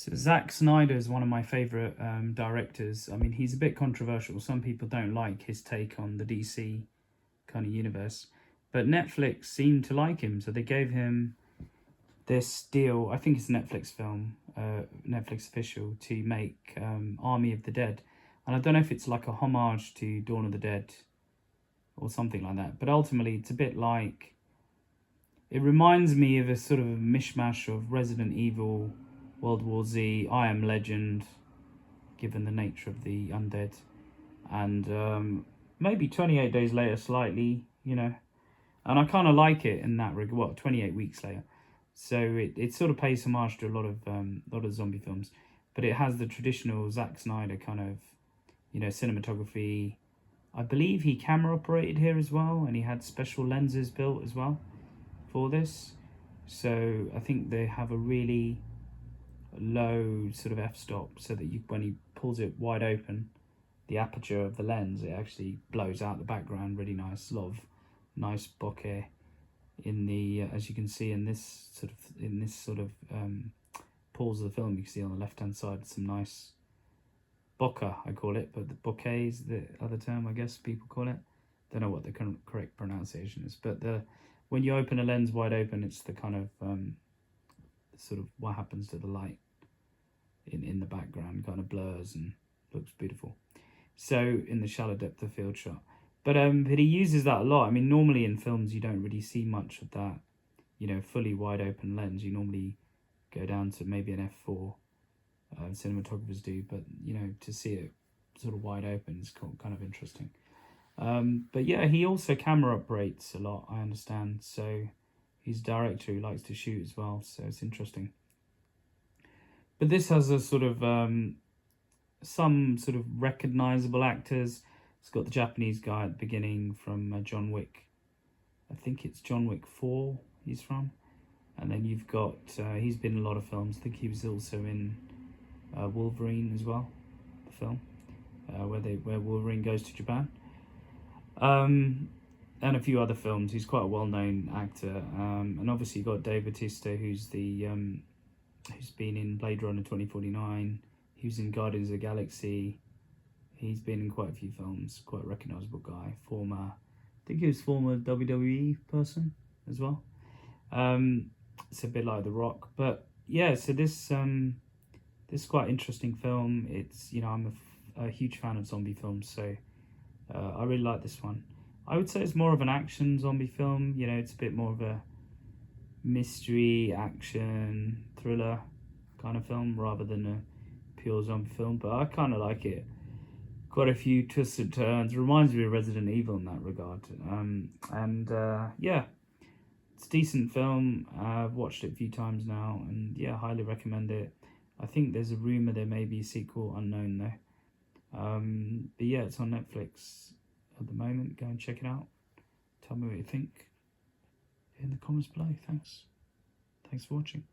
So Zack Snyder is one of my favourite directors. I mean, he's a bit controversial. Some people don't like his take on the DC kind of universe. But Netflix seemed to like him, so they gave him this deal. I think it's a Netflix film, Netflix official, to make Army of the Dead. And I don't know if it's like a homage to Dawn of the Dead or something like that. But ultimately, it's a bit like... It reminds me of a sort of a mishmash of Resident Evil, World War Z, I Am Legend, given the nature of the undead. And maybe 28 days later slightly, you know. And I kind of like it in that regard. What, 28 weeks later. So it sort of pays homage to a lot of zombie films. But it has the traditional Zack Snyder kind of, you know, cinematography. I believe he camera operated here as well. And he had special lenses built as well for this. So I think they have a really low sort of f-stop, so that when he pulls it wide open, the aperture of the lens, it actually blows out the background really nice. A lot of nice bokeh in the as you can see in this sort of pause of the film. You can see on the left hand side some nice bokeh, I call it, but the bokeh is the other term I guess people call it. Don't know what the correct pronunciation is, but when you open a lens wide open, it's the kind of sort of what happens to the light in the background, kind of blurs and looks beautiful. So in the shallow depth of field shot, but he uses that a lot. I mean, normally in films you don't really see much of that, you know, fully wide open lens. You normally go down to maybe an f4. Cinematographers do, but you know, to see it sort of wide open is kind of interesting. But yeah, he also camera operates a lot, I understand. So he's a director who likes to shoot as well, so it's interesting. But this has a sort of some sort of recognizable actors. It's got the Japanese guy at the beginning from John Wick. I think it's John Wick 4 he's from. And then you've got, he's been in a lot of films. I think he was also in Wolverine as well, the film, where Wolverine goes to Japan. And a few other films. He's quite a well-known actor. And obviously you've got Dave Bautista, who's been in Blade Runner 2049. He was in Guardians of the Galaxy. He's been in quite a few films. Quite a recognisable guy. I think he was former WWE person as well. It's a bit like The Rock. But yeah, so this is quite an interesting film. It's, you know, I'm a huge fan of zombie films, so I really like this one. I would say it's more of an action zombie film. You know, it's a bit more of a mystery, action, thriller kind of film rather than a pure zombie film. But I kind of like it. Quite a few twists and turns. Reminds me of Resident Evil in that regard. Yeah, it's a decent film. I've watched it a few times now, and yeah, highly recommend it. I think there's a rumour there may be a sequel, unknown though. But yeah, it's on Netflix at the moment. Go and check it out. Tell me what you think in the comments below. Thanks for watching.